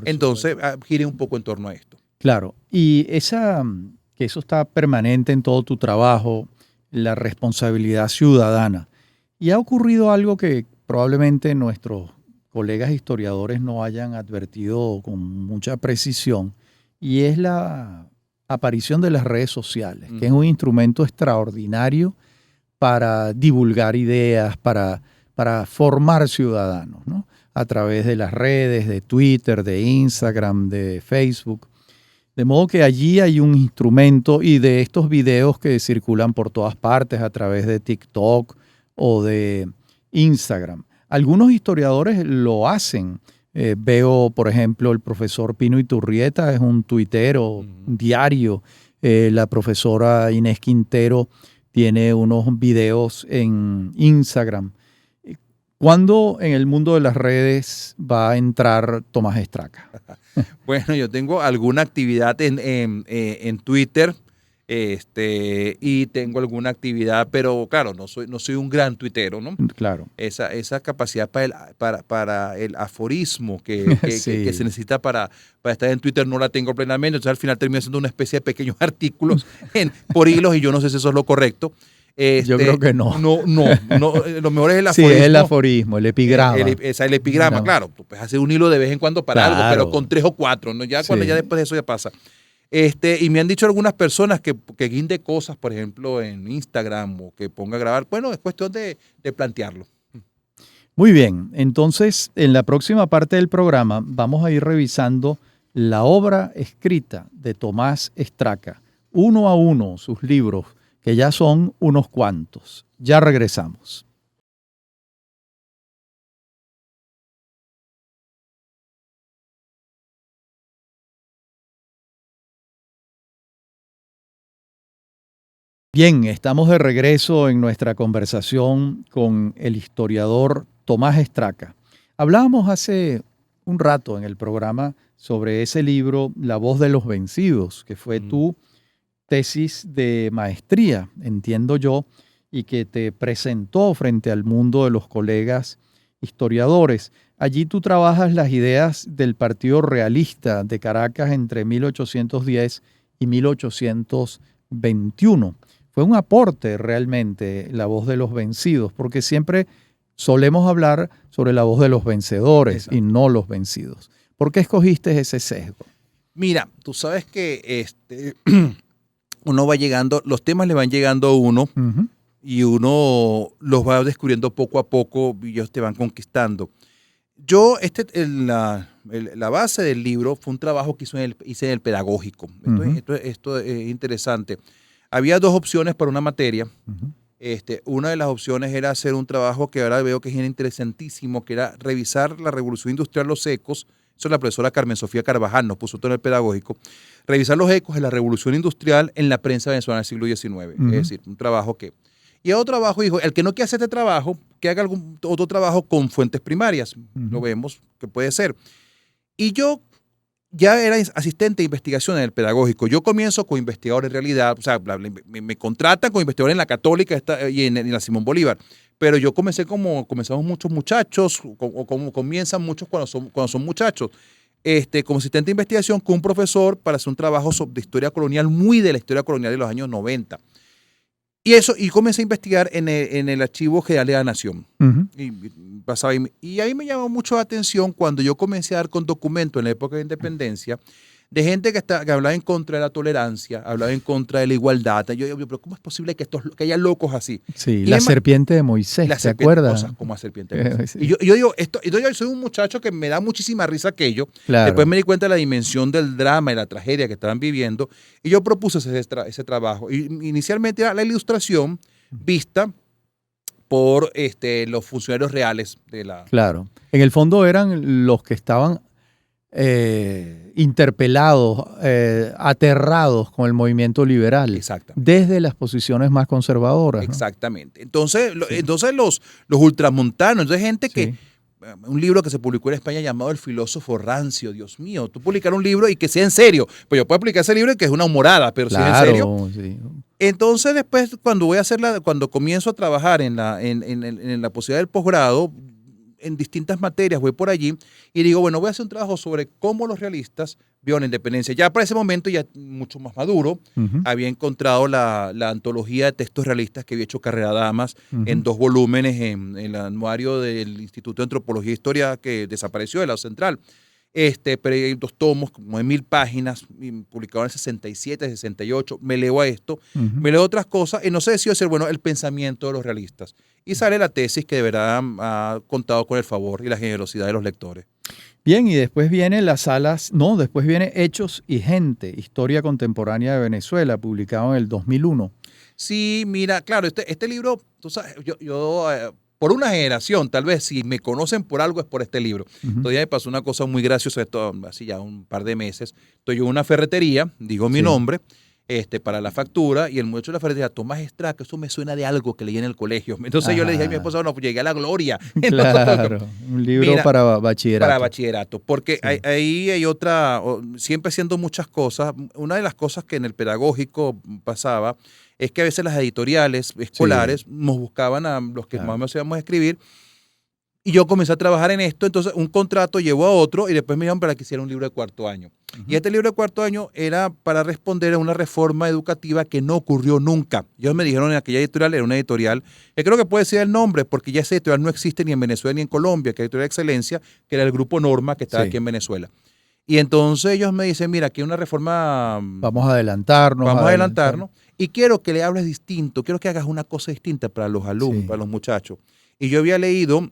Entonces, gire un poco en torno a esto. Claro, y que eso está permanente en todo tu trabajo, la responsabilidad ciudadana. Y ha ocurrido algo que probablemente nuestros colegas historiadores no hayan advertido con mucha precisión, y es la aparición de las redes sociales, que es un instrumento extraordinario para divulgar ideas, para formar ciudadanos, ¿no? A través de las redes, de Twitter, de Instagram, de Facebook. De modo que allí hay un instrumento, y de estos videos que circulan por todas partes a través de TikTok o de Instagram. Algunos historiadores lo hacen. Veo, por ejemplo, el profesor Pino Iturrieta, es un tuitero diario. La profesora Inés Quintero tiene unos videos en Instagram. ¿Cuándo en el mundo de las redes va a entrar Tomás Estraca? Bueno, yo tengo alguna actividad en Twitter y tengo alguna actividad, pero claro, no soy un gran tuitero, ¿no? Claro. Esa capacidad para el aforismo que se necesita para estar en Twitter no la tengo plenamente. Entonces al final termino haciendo una especie de pequeños artículos por hilos y yo no sé si eso es lo correcto. Yo creo que no. No, lo mejor es el aforismo. Sí, es el aforismo, el epigrama. El epigrama, claro. Tú puedes hacer un hilo de vez en cuando para algo, pero con 3 o 4, ¿no? Cuando ya después de eso ya pasa. Y me han dicho algunas personas que guinde cosas, por ejemplo, en Instagram o que ponga a grabar. Bueno, es cuestión de plantearlo. Muy bien. Entonces, en la próxima parte del programa vamos a ir revisando la obra escrita de Tomás Estraca, uno a uno sus libros, que ya son unos cuantos. Ya regresamos. Bien, estamos de regreso en nuestra conversación con el historiador Tomás Estraca. Hablábamos hace un rato en el programa sobre ese libro, La voz de los vencidos, que fue tu tesis de maestría, entiendo yo, y que te presentó frente al mundo de los colegas historiadores. Allí tú trabajas las ideas del Partido Realista de Caracas entre 1810 y 1821. Fue un aporte realmente La voz de los vencidos, porque siempre solemos hablar sobre la voz de los vencedores. Exacto. Y no los vencidos. ¿Por qué escogiste ese sesgo? Mira, tú sabes que uno va llegando, los temas le van llegando a uno y uno los va descubriendo poco a poco y ellos te van conquistando. Yo, la base del libro fue un trabajo que hice en el pedagógico. Esto es interesante. Había dos opciones para una materia. Una de las opciones era hacer un trabajo que ahora veo que es interesantísimo, que era revisar la revolución industrial, los ecos. Eso la profesora Carmen Sofía Carvajal nos puso todo en el pedagógico. Revisar los ecos de la revolución industrial en la prensa venezolana del siglo XIX. Es decir, un trabajo que... Y otro trabajo, dijo, el que no quiera hacer este trabajo, que haga algún otro trabajo con fuentes primarias. Lo vemos que puede ser. Y yo ya era asistente de investigación en el pedagógico. Yo comienzo como investigador en realidad, o sea, me contratan como investigador en la Católica y en la Simón Bolívar. Pero yo comenzamos muchos muchachos, o como comienzan muchos cuando son muchachos, como asistente de investigación con un profesor para hacer un trabajo de historia colonial, muy de la historia colonial de los años 90. Y comencé a investigar en el Archivo General de la Nación. Y ahí me llamó mucho la atención cuando yo comencé a dar con documentos en la época de independencia de gente que hablaba en contra de la tolerancia, hablaba en contra de la igualdad. Yo pero ¿cómo es posible que haya locos así? Sí, y la serpiente de Moisés, ¿te acuerdas? Cosas como la serpiente de Moisés. Sí. Y yo digo, yo soy un muchacho que me da muchísima risa aquello. Claro. Después me di cuenta de la dimensión del drama y la tragedia que estaban viviendo. Y yo propuse ese trabajo. Y inicialmente era la ilustración vista por los funcionarios reales de la... Claro. En el fondo eran los que estaban interpelados, aterrados con el movimiento liberal. Exactamente. Desde las posiciones más conservadoras. Exactamente. ¿No? Entonces los ultramontanos, entonces gente que... Un libro que se publicó en España llamado El filósofo rancio. Dios mío, tú publicar un libro y que sea en serio. Pues yo puedo publicar ese libro y que es una humorada, pero claro, si es en serio. Sí. Entonces después cuando comienzo a trabajar en la posibilidad del posgrado, en distintas materias voy por allí y digo, bueno, voy a hacer un trabajo sobre cómo los realistas vieron la independencia. Ya para ese momento, ya mucho más maduro, había encontrado la antología de textos realistas que había hecho Carrera Damas en 2 volúmenes en el anuario del Instituto de Antropología e Historia que desapareció de la Central. Pero hay 2 tomos, como de 1000 páginas, publicados en el 67, 68. Me leo a esto, me leo otras cosas, y no sé si va a ser, bueno, el pensamiento de los realistas. Y sale la tesis que de verdad ha contado con el favor y la generosidad de los lectores. Bien, y después viene después viene Hechos y Gente, Historia Contemporánea de Venezuela, publicado en el 2001. Sí, mira, claro, este libro, tú sabes, yo por una generación, tal vez, si me conocen por algo es por este libro. Todavía me pasó una cosa muy graciosa, esto así ya un par de meses. Estoy yo en una ferretería, digo mi nombre, para la factura, y el muchacho de la ferretería, Tomás Estraca, eso me suena de algo que leí en el colegio. Entonces yo le dije a mi esposa, no, pues llegué a la gloria. Claro, un libro para bachillerato. Para bachillerato, porque ahí hay siempre haciendo muchas cosas. Una de las cosas que en el pedagógico pasaba es que a veces las editoriales escolares nos buscaban a los que más o menos íbamos a escribir, y yo comencé a trabajar en esto. Entonces un contrato llevó a otro y después me llamaron para que hiciera un libro de 4º año. Y este libro de 4º año era para responder a una reforma educativa que no ocurrió nunca. Ellos me dijeron en aquella editorial, era una editorial, que creo que puede ser el nombre, porque ya esa editorial no existe ni en Venezuela ni en Colombia, que es Editorial de Excelencia, que era el Grupo Norma que estaba aquí en Venezuela. Y entonces ellos me dicen, mira, aquí hay una reforma... Vamos a adelantarnos. Y quiero que le hables distinto, quiero que hagas una cosa distinta para los alumnos, para los muchachos. Y yo había leído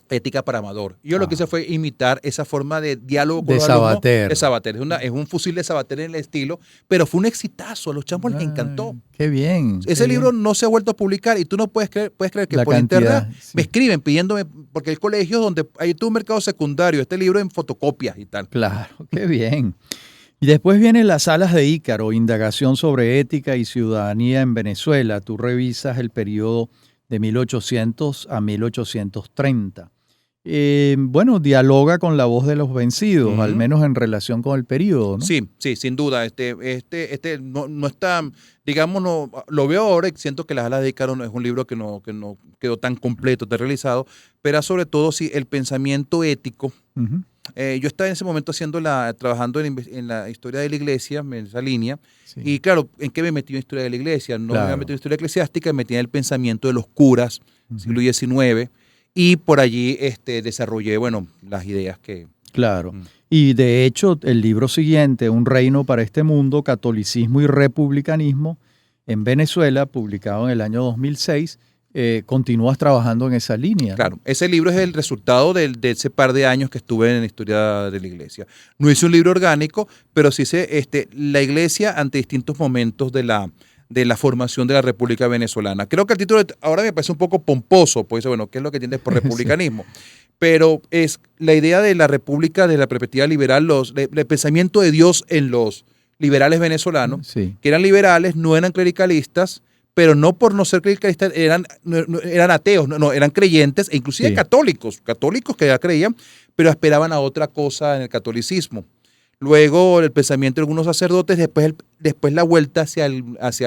Ética para Amador. Y yo lo que hice fue imitar esa forma de diálogo con De los alumnos Sabater. de Sabater. Es un fusil de Sabater en el estilo, pero fue un exitazo, a los chamos les encantó. Qué bien. Ese qué libro bien. no se ha vuelto a publicar y tú no puedes creer que La por cantidad, internet sí. me escriben pidiéndome, porque hay colegios donde hay todo un mercado secundario, este libro en fotocopias y tal. Claro, qué bien. Y después vienen las Alas de Ícaro, indagación sobre ética y ciudadanía en Venezuela. Tú revisas el periodo de 1800 a 1830. Bueno, dialoga con la voz de los vencidos, al menos en relación con el periodo, ¿no? Sí, sí, sin duda. Este no está, digamos, no, lo veo ahora y siento que Las Alas de Ícaro no es un libro que no quedó tan completo, tan realizado, pero sobre todo sí el pensamiento ético. Ujú. Yo estaba en ese momento trabajando en la historia de la iglesia, en esa línea, Sí. y claro, ¿en qué me metí en historia de la iglesia? No me había Claro. metido en historia eclesiástica, me metí en el pensamiento de los curas, Ujú. siglo XIX, y por allí desarrollé, bueno, las ideas que... Claro. Mm. Y de hecho, el libro siguiente, Un reino para este mundo, catolicismo y republicanismo en Venezuela, publicado en el año 2006, continúas trabajando en esa línea, ¿no? Claro, ese libro es el resultado de ese par de años que estuve en la historia de la iglesia. No hice un libro orgánico, pero sí hice la iglesia ante distintos momentos de la formación de la República Venezolana. Creo que el título ahora me parece un poco pomposo, pues bueno, ¿qué es lo que entiendes por republicanismo? Pero es la idea de la república desde la perspectiva liberal, el pensamiento de Dios en los liberales venezolanos, Sí. que eran liberales, no eran clericalistas, pero no por no ser clericalistas eran ateos, no, eran creyentes, e inclusive Sí. católicos que ya creían, pero esperaban a otra cosa en el catolicismo. Luego el pensamiento de algunos sacerdotes, después la vuelta hacia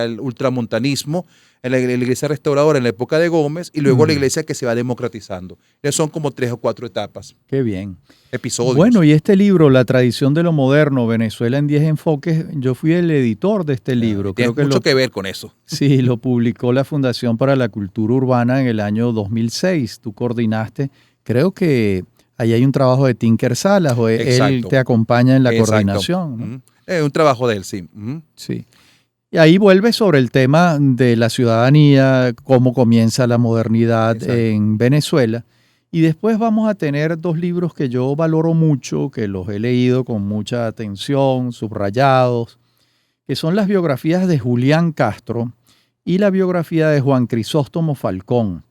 el ultramontanismo, en la iglesia restauradora en la época de Gómez, y luego la iglesia que se va democratizando. Son como 3 o 4 etapas, Qué bien. episodios. Bueno, y este libro, La tradición de lo moderno, Venezuela en 10 enfoques, yo fui el editor de este libro. Tiene mucho que ver con eso. Sí, lo publicó la Fundación para la Cultura Urbana en el año 2006. Tú coordinaste, creo que ahí hay un trabajo de Tinker Salas, o él Exacto. te acompaña en la Exacto. coordinación, ¿no? Es un trabajo de él, sí. Sí. Y ahí vuelve sobre el tema de la ciudadanía, cómo comienza la modernidad Exacto. en Venezuela. Y después vamos a tener 2 libros que yo valoro mucho, que los he leído con mucha atención, subrayados, que son las biografías de Julián Castro y la biografía de Juan Crisóstomo Falcón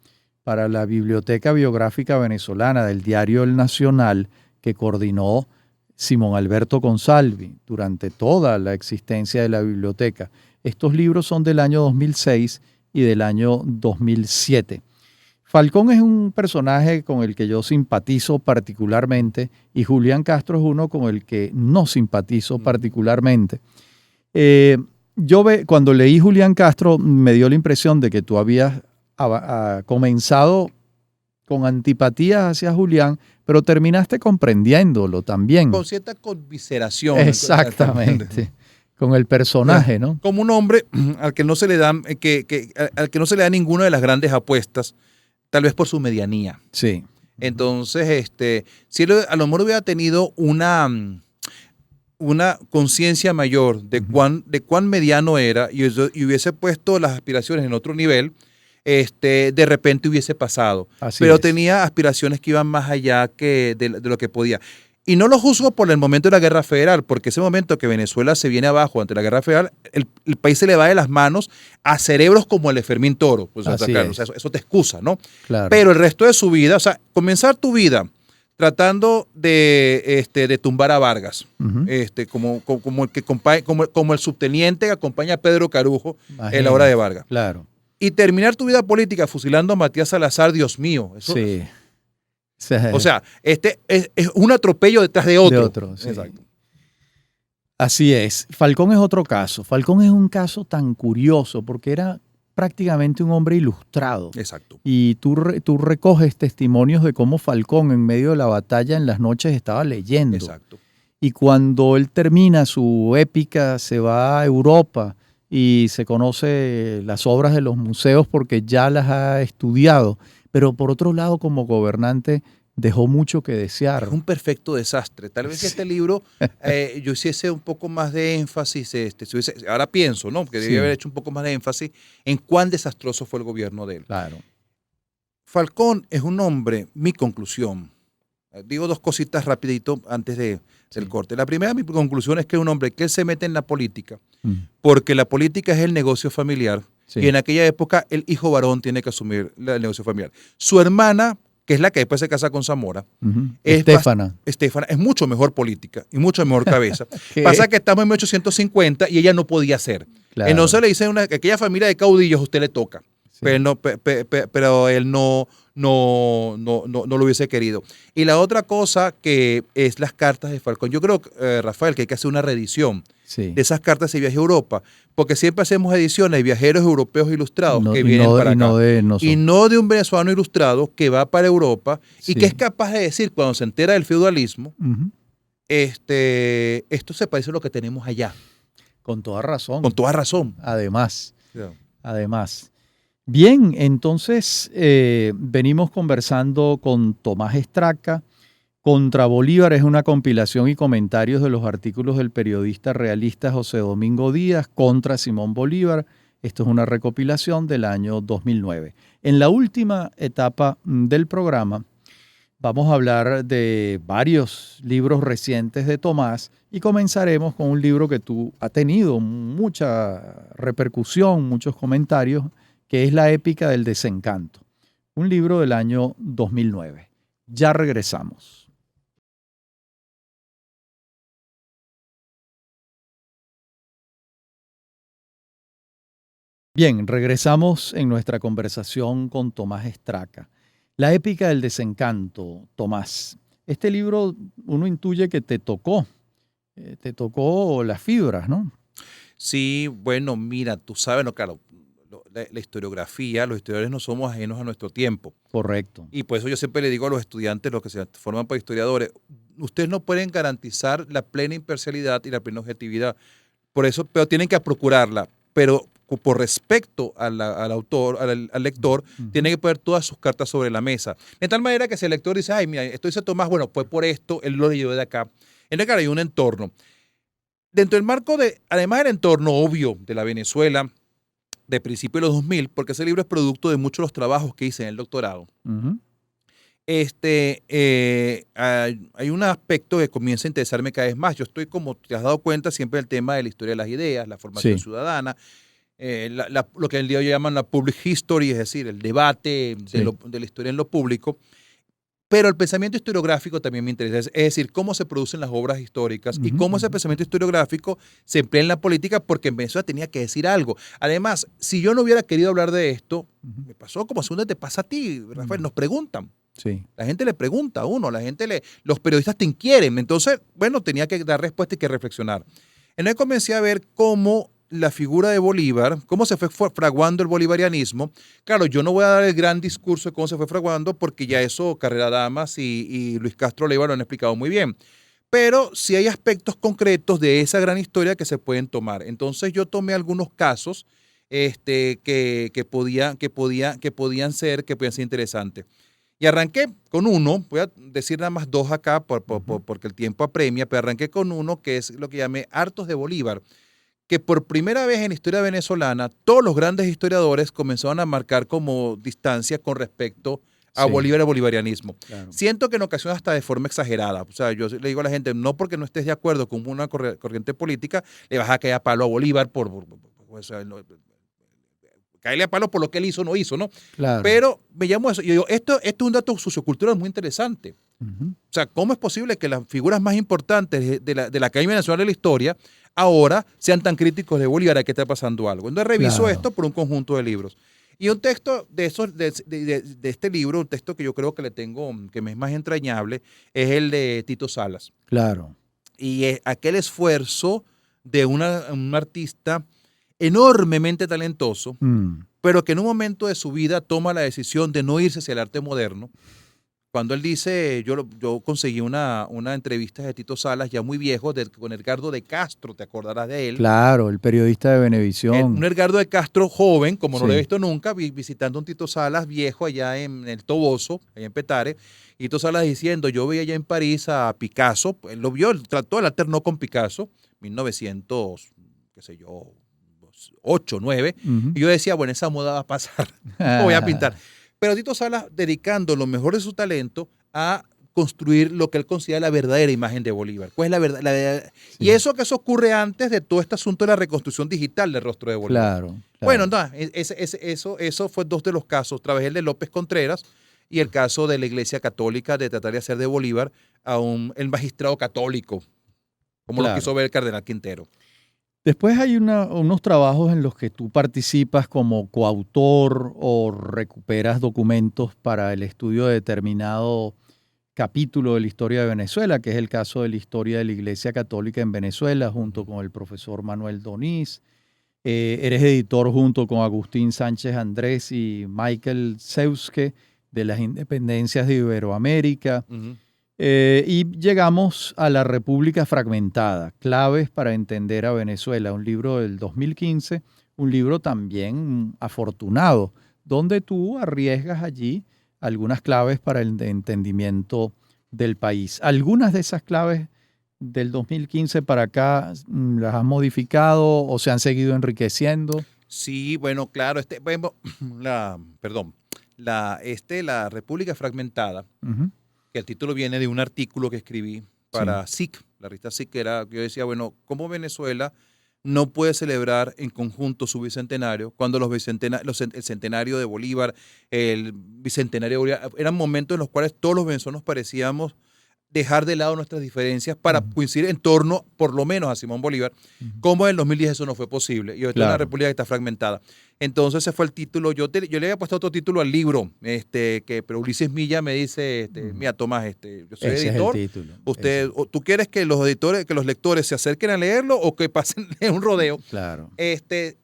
para la Biblioteca Biográfica Venezolana del diario El Nacional, que coordinó Simón Alberto Consalvi durante toda la existencia de la biblioteca. Estos libros son del año 2006 y del año 2007. Falcón es un personaje con el que yo simpatizo particularmente y Julián Castro es uno con el que no simpatizo particularmente. Cuando leí Julián Castro me dio la impresión de que tú habías comenzado con antipatía hacia Julián, pero terminaste comprendiéndolo también. Con cierta conmiseración. Exactamente. Con el personaje, ¿no? Como un hombre al que no se le da, al que no se le da ninguna de las grandes apuestas, tal vez por su medianía. Sí. Entonces, si él a lo mejor hubiera tenido una conciencia mayor de cuán mediano era y hubiese puesto las aspiraciones en otro nivel, de repente hubiese pasado. Así pero es. tenía aspiraciones que iban más allá de lo que podía. Y no lo juzgo por el momento de la Guerra Federal, porque ese momento que Venezuela se viene abajo ante la Guerra Federal, el país se le va de las manos a cerebros como el de Fermín Toro. Pues, Así claro, es. o sea, eso te excusa, ¿no? Claro. Pero el resto de su vida, o sea, comenzar tu vida tratando de tumbar a Vargas, como el subteniente que acompaña a Pedro Carujo en la hora de Vargas. Claro. Y terminar tu vida política fusilando a Matías Salazar, Dios mío. Eso, Sí. o sea, es un atropello detrás de otro. De otro, sí. Exacto. Así es. Falcón es otro caso. Falcón es un caso tan curioso porque era prácticamente un hombre ilustrado. Exacto. Y tú recoges testimonios de cómo Falcón en medio de la batalla en las noches estaba leyendo. Exacto. Y cuando él termina su épica, se va a Europa y se conoce las obras de los museos porque ya las ha estudiado. Pero por otro lado, como gobernante, dejó mucho que desear. Es un perfecto desastre. Tal vez Sí. este libro yo hiciese un poco más de énfasis, ahora pienso, ¿no? Que debía haber hecho un poco más de énfasis en cuán desastroso fue el gobierno de él. Claro. Falcón es un hombre, mi conclusión. Digo dos cositas rapidito antes del corte. La primera, mi conclusión es que es un hombre que él se mete en la política, porque la política es el negocio familiar, y en aquella época el hijo varón tiene que asumir el negocio familiar. Su hermana, que es la que después se casa con Zamora, Estefana, es mucho mejor política y mucho mejor cabeza. Pasa que estamos en 1850 y ella no podía ser. Claro. Entonces le dicen que aquella familia de caudillos a usted le toca. Sí. Pero él no lo hubiese querido. Y la otra cosa que es las cartas de Falcón. Yo creo, Rafael, que hay que hacer una reedición de esas cartas de viaje a Europa, porque siempre hacemos ediciones de viajeros europeos ilustrados que vienen para acá. Y no de un venezolano ilustrado que va para Europa y que es capaz de decir, cuando se entera del feudalismo, esto se parece a lo que tenemos allá. Con toda razón. Con toda razón. Además. Bien, entonces venimos conversando con Tomás Estraca. Contra Bolívar es una compilación y comentarios de los artículos del periodista realista José Domingo Díaz contra Simón Bolívar. Esto es una recopilación del año 2009. En la última etapa del programa vamos a hablar de varios libros recientes de Tomás y comenzaremos con un libro que tú has tenido mucha repercusión, muchos comentarios, que es La épica del desencanto, un libro del año 2009. Ya regresamos. Bien, regresamos en nuestra conversación con Tomás Estraca. La épica del desencanto, Tomás. Este libro uno intuye que te tocó las fibras, ¿no? Sí, bueno, mira, tú sabes, no, claro, la historiografía, los historiadores no somos ajenos a nuestro tiempo. Correcto. Y por eso yo siempre le digo a los estudiantes, los que se forman para historiadores, ustedes no pueden garantizar la plena imparcialidad y la plena objetividad. Por eso, pero tienen que procurarla. Pero por respecto al autor, al lector, tiene que poner todas sus cartas sobre la mesa. De tal manera que si el lector dice, ay, mira, esto dice Tomás, bueno, pues por esto, él lo llevó de acá. En realidad hay un entorno. Dentro del marco además del entorno obvio de la Venezuela, de principios de los 2000, porque ese libro es producto de muchos de los trabajos que hice en el doctorado, hay un aspecto que comienza a interesarme cada vez más. Yo estoy, como te has dado cuenta, siempre en el tema de la historia de las ideas, la formación ciudadana, lo que el día de hoy llaman la public history, es decir, el debate de la historia en lo público. Pero el pensamiento historiográfico también me interesa, es decir, cómo se producen las obras históricas y cómo ese pensamiento historiográfico se emplea en la política, porque en Venezuela tenía que decir algo. Además, si yo no hubiera querido hablar de esto, me pasó como segunda te pasa a ti, Rafael, nos preguntan. Sí. La gente le pregunta a uno, los periodistas te inquieren. Entonces, bueno, tenía que dar respuesta y que reflexionar. Entonces comencé a ver cómo la figura de Bolívar, cómo se fue fraguando el bolivarianismo. Claro, yo no voy a dar el gran discurso de cómo se fue fraguando, porque ya eso Carrera Damas y Luis Castro Leiva lo han explicado muy bien. Pero sí hay aspectos concretos de esa gran historia que se pueden tomar. Entonces yo tomé algunos casos que podían ser interesantes. Y arranqué con uno, voy a decir nada más dos acá porque el tiempo apremia, pero arranqué con uno que es lo que llamé Hartos de Bolívar, que por primera vez en la historia venezolana todos los grandes historiadores comenzaron a marcar como distancia con respecto a Bolívar y al bolivarianismo. Claro. Siento que en ocasiones hasta de forma exagerada. O sea, yo le digo a la gente, no porque no estés de acuerdo con una corriente política, le vas a caer a palo a Bolívar caerle a palo por lo que él hizo o no hizo, ¿no? Claro. Pero me llamo eso. Yo digo, esto es un dato sociocultural muy interesante. O sea, ¿cómo es posible que las figuras más importantes de la Academia Nacional de la Historia ahora sean tan críticos de Bolívar, a que está pasando algo? Entonces reviso esto por un conjunto de libros. Y un texto de este libro, un texto que yo creo que le tengo, que me es más entrañable, es el de Tito Salas. Claro. Y aquel esfuerzo de un artista enormemente talentoso, pero que en un momento de su vida toma la decisión de no irse hacia el arte moderno. Cuando él dice, yo conseguí una entrevista de Tito Salas, ya muy viejo, con Edgardo de Castro, te acordarás de él. Claro, el periodista de Venevisión. Un Edgardo de Castro joven, como no lo he visto nunca, visitando un Tito Salas viejo allá en el Toboso, allá en Petare, y Tito Salas diciendo, yo veía allá en París a Picasso, él lo vio, él trató, él alternó con Picasso, 1900, qué sé yo, 8, 9, y yo decía, bueno, esa moda va a pasar, voy a pintar. Pero Tito Salas dedicando lo mejor de su talento a construir lo que él considera la verdadera imagen de Bolívar. ¿Cuál es la verdad? Y Sí, eso ocurre antes de todo este asunto de la reconstrucción digital del rostro de Bolívar. claro, Bueno, claro. no, eso fue dos de los casos. Otra vez el de López Contreras y el caso de la Iglesia Católica de tratar de hacer de Bolívar el magistrado católico, como lo quiso Claro. ver el cardenal Quintero. Después hay unos trabajos en los que tú participas como coautor o recuperas documentos para el estudio de determinado capítulo de la historia de Venezuela, que es el caso de la historia de la Iglesia Católica en Venezuela, junto Ujú. con el profesor Manuel Donís. Eres editor junto con Agustín Sánchez Andrés y Michael Seuske de las Independencias de Iberoamérica. Ujú. Y llegamos a La República Fragmentada, claves para entender a Venezuela, un libro del 2015, un libro también afortunado, donde tú arriesgas allí algunas claves para el entendimiento del país. Algunas de esas claves del 2015 para acá las has modificado o se han seguido enriqueciendo. Sí, bueno, claro, bueno, perdón, la República Fragmentada, Ujú. que el título viene de un artículo que escribí Sí. para SIC, la revista SIC, que era, yo decía, bueno, ¿cómo Venezuela no puede celebrar en conjunto su bicentenario cuando el centenario de Bolívar, el bicentenario de Bolívar, eran momentos en los cuales todos los venezolanos parecíamos dejar de lado nuestras diferencias para Ujú. coincidir en torno, por lo menos, a Simón Bolívar? Ujú. Como en el 2010 eso no fue posible. Y ahorita es una Claro, república que está fragmentada. Entonces ese fue el título. Yo le había puesto otro título al libro, pero Ulises Milla me dice, ujú. mira, Tomás, yo soy Ese es el editor. título. ¿Tú quieres que los editores, que los lectores se acerquen a leerlo o que pasen en un rodeo? Claro,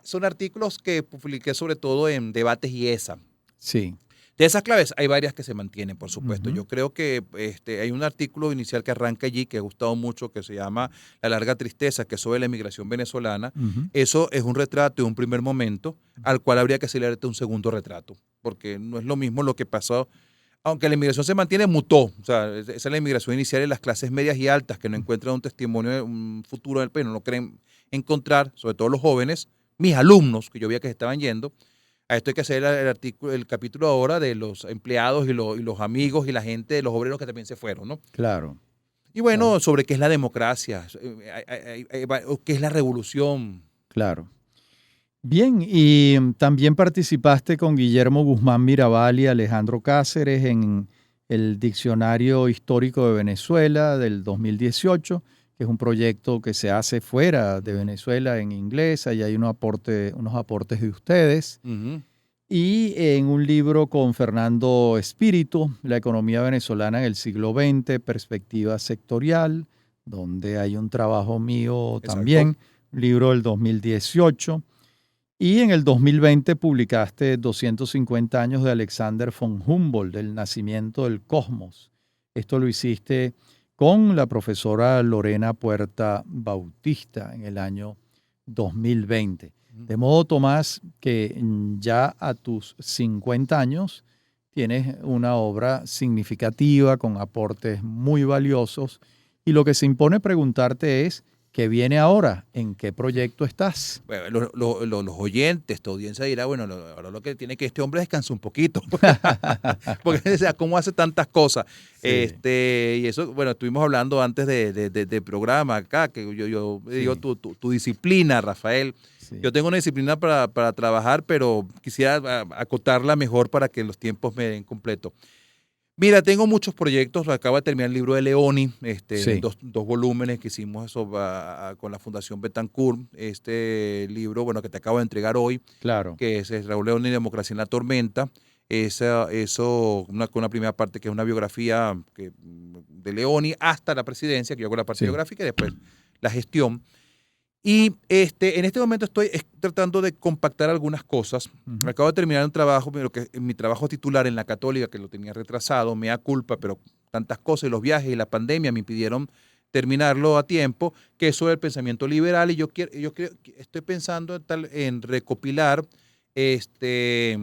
Son artículos que publiqué sobre todo en Debates y ESA. sí. De esas claves hay varias que se mantienen, por supuesto. Ujú. Yo creo que hay un artículo inicial que arranca allí que ha gustado mucho, que se llama La larga tristeza, que es sobre la emigración venezolana. Ujú. Eso es un retrato de un primer momento al cual habría que hacerle un segundo retrato, porque no es lo mismo lo que pasó. Aunque la inmigración se mantiene, mutó. O sea, esa es la inmigración inicial de las clases medias y altas que no encuentran un testimonio de un futuro del país, no lo creen encontrar, sobre todo los jóvenes, mis alumnos, que yo veía que se estaban yendo. A esto hay que hacer el capítulo ahora de los empleados y los amigos y la gente, los obreros que también se fueron, ¿no? Claro, Y claro, bueno, sobre qué es la democracia, qué es la revolución. claro. Bien, y también participaste con Guillermo Guzmán Mirabal y Alejandro Cáceres en el Diccionario Histórico de Venezuela del 2018, que es un proyecto que se hace fuera de Ujú, Venezuela en inglés, ahí hay unos aportes de ustedes. ujú, Y en un libro con Fernando Espíritu, La economía venezolana en el siglo XX, perspectiva sectorial, donde hay un trabajo mío exacto. también, un libro del 2018. Y en el 2020 publicaste 250 años de Alexander von Humboldt, del nacimiento del cosmos. Esto lo hiciste con la profesora Lorena Puerta Bautista en el año 2020. Ujú. De modo, Tomás, que ya a tus 50 años tienes una obra significativa con aportes muy valiosos y lo que se impone preguntarte es, ¿qué viene ahora? ¿En qué proyecto estás? Bueno, los oyentes, tu audiencia dirá, bueno, ahora lo que tiene que este hombre descansa un poquito, porque o sea, ¿cómo hace tantas cosas? Sí, Y eso, bueno, estuvimos hablando antes de programa acá, que yo digo sí, tu disciplina, Rafael. sí. Yo tengo una disciplina para trabajar, pero quisiera acotarla mejor para que los tiempos me den completo. Mira, tengo muchos proyectos. Acabo de terminar el libro de Leoni, Sí, dos volúmenes que hicimos eso, con la Fundación Betancourt. Este libro, bueno, que te acabo de entregar hoy, claro. que es Raúl Leoni, Democracia en la Tormenta. Con una primera parte que es una biografía de Leoni hasta la presidencia, que yo hago la parte Sí. biográfica y después la gestión. Y en este momento estoy tratando de compactar algunas cosas. Ujú. Acabo de terminar un trabajo, pero que mi trabajo titular en la Católica, que lo tenía retrasado, me da culpa, pero tantas cosas y los viajes y la pandemia me impidieron terminarlo a tiempo, que es sobre el pensamiento liberal. Y estoy pensando en este,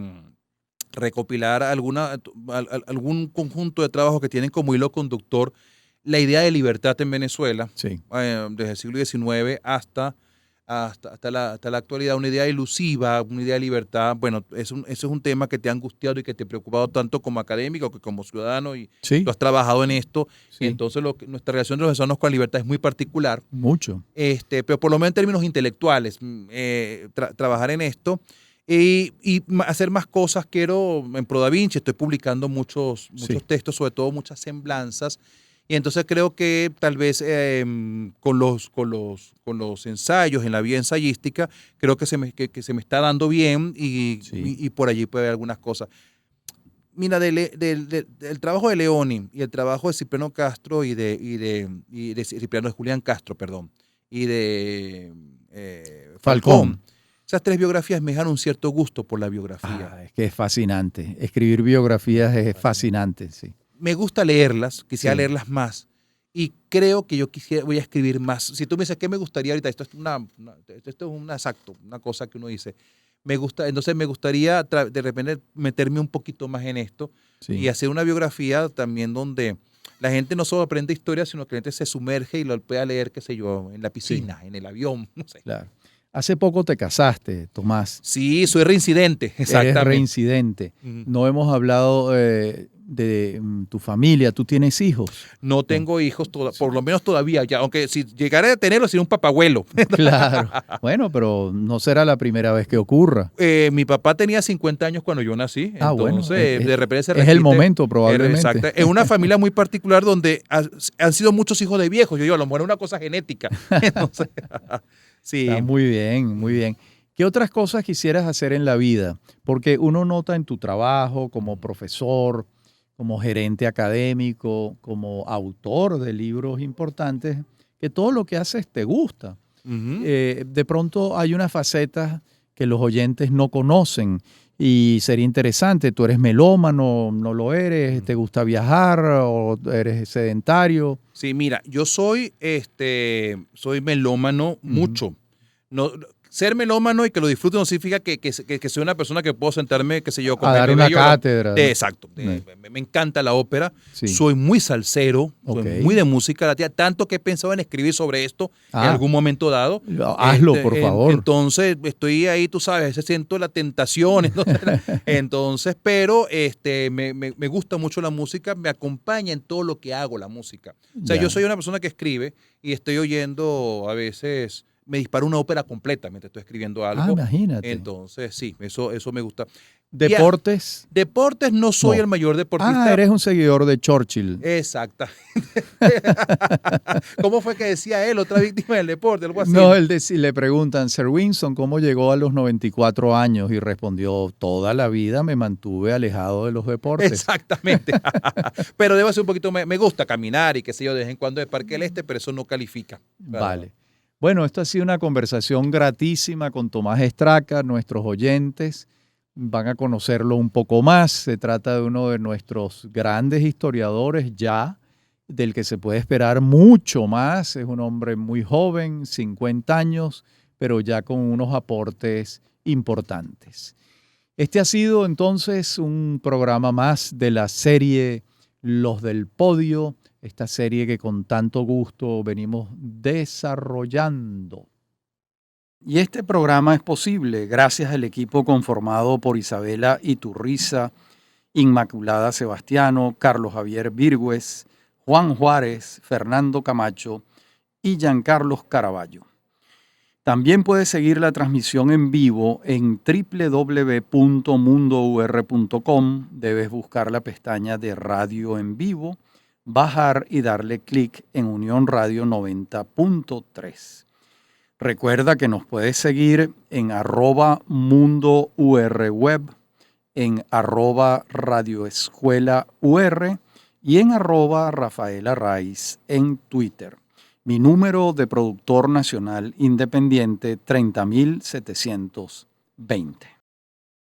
recopilar algún conjunto de trabajos que tienen como hilo conductor la idea de libertad en Venezuela, Sí. desde el siglo XIX hasta la actualidad, una idea ilusiva, una idea de libertad. Bueno, ese es un tema que te ha angustiado y que te ha preocupado tanto como académico que como ciudadano, y Sí, tú has trabajado en esto. sí, Entonces, nuestra relación de los venezolanos con la libertad es muy particular. mucho. Pero por lo menos en términos intelectuales, trabajar en esto y hacer más cosas. Quiero, en Pro Da Vinci, estoy publicando muchos Sí, textos, sobre todo muchas semblanzas, y entonces creo que tal vez con los ensayos en la vía ensayística, creo que que se me está dando bien sí. y por allí puede haber algunas cosas. Mira, del trabajo de Leoni y el trabajo de Cipriano Castro y de Cipriano de Julián Castro, perdón, y de Falcón. Falcón, esas tres biografías me dejan un cierto gusto por la biografía. Ah, es que es fascinante. Escribir biografías es fascinante, sí. Me gusta leerlas, quisiera Sí. leerlas más, y creo que voy a escribir más. Si tú me dices, ¿qué me gustaría ahorita? Esto es exacto, una cosa que uno dice. Entonces me gustaría de repente meterme un poquito más en esto y Sí, hacer una biografía también donde la gente no solo aprende historia, sino que la gente se sumerge y lo pueda leer, qué sé yo, en la sí, piscina, en el avión, no sé. claro. Hace poco te casaste, Tomás. Sí, soy reincidente, Eres exactamente. reincidente. Ujú. No hemos hablado de tu familia. ¿Tú tienes hijos? No No. tengo hijos, por lo menos todavía, ya, aunque si llegara a tenerlo sería un papabuelo. Claro. Bueno, pero no será la primera vez que ocurra. Mi papá tenía 50 años cuando yo nací, Ah, bueno, entonces de repente se es el repite. momento probablemente. Exacto. En una familia muy particular donde han sido muchos hijos de viejos. Yo digo, a lo mejor es una cosa genética. Entonces, sí. Está muy bien, muy Mm. bien. ¿Qué otras cosas quisieras hacer en la vida? Porque uno nota en tu trabajo como profesor, como gerente académico, como autor de libros importantes, que todo lo que haces te gusta. Ujú. De pronto hay unas facetas que los oyentes no conocen y sería interesante. ¿Tú eres melómano, no lo eres? ¿Te gusta viajar o eres sedentario? Sí, mira, yo soy melómano Ujú. mucho. No, ser melómano y que lo disfrute no significa que soy una persona que puedo sentarme, qué sé yo, con A dar Jaime una Bello. cátedra, ¿no? Exacto. Eh, Me encanta la ópera. Sí, Soy muy salsero, ok. soy muy de música latina, tanto que he pensado en escribir sobre esto en Ah, algún momento dado. hazlo, por favor. Entonces, estoy ahí, tú sabes, siento la tentación. Entonces, pero me gusta mucho la música, me acompaña en todo lo que hago la música. O sea, yo Ya. soy una persona que escribe y estoy oyendo a veces, me dispara una ópera completa mientras estoy escribiendo Ah, algo. imagínate. Entonces, sí, eso me gusta. Deportes, Deportes, no soy no. el mayor Ah, deportista. eres un seguidor de Churchill. Exactamente. ¿Cómo fue que decía él, otra víctima del deporte, algo así? No, le preguntan, Sir Winston, ¿cómo llegó a los 94 años? Y respondió, toda la vida me mantuve alejado de los deportes. Exactamente. Pero debo ser un poquito, me gusta caminar y qué sé yo, de vez en cuando de Parque del Este, pero eso no califica. Vale. Bueno, esta ha sido una conversación gratísima con Tomás Estraca. Nuestros oyentes van a conocerlo un poco más. Se trata de uno de nuestros grandes historiadores ya, del que se puede esperar mucho más. Es un hombre muy joven, 50 años, pero ya con unos aportes importantes. Este ha sido entonces un programa más de la serie Los del Podio, esta serie que con tanto gusto venimos desarrollando. Y este programa es posible gracias al equipo conformado por Isabela Iturriza, Inmaculada Sebastiano, Carlos Javier Virgües, Juan Juárez, Fernando Camacho y Giancarlos Caraballo. También puedes seguir la transmisión en vivo en www.mundour.com. Debes buscar la pestaña de Radio en Vivo, bajar y darle clic en Unión Radio 90.3. Recuerda que nos puedes seguir en @mundourweb, en @radioescuelaur y en @rafaelarraiz en Twitter. Mi número de productor nacional independiente 30.720.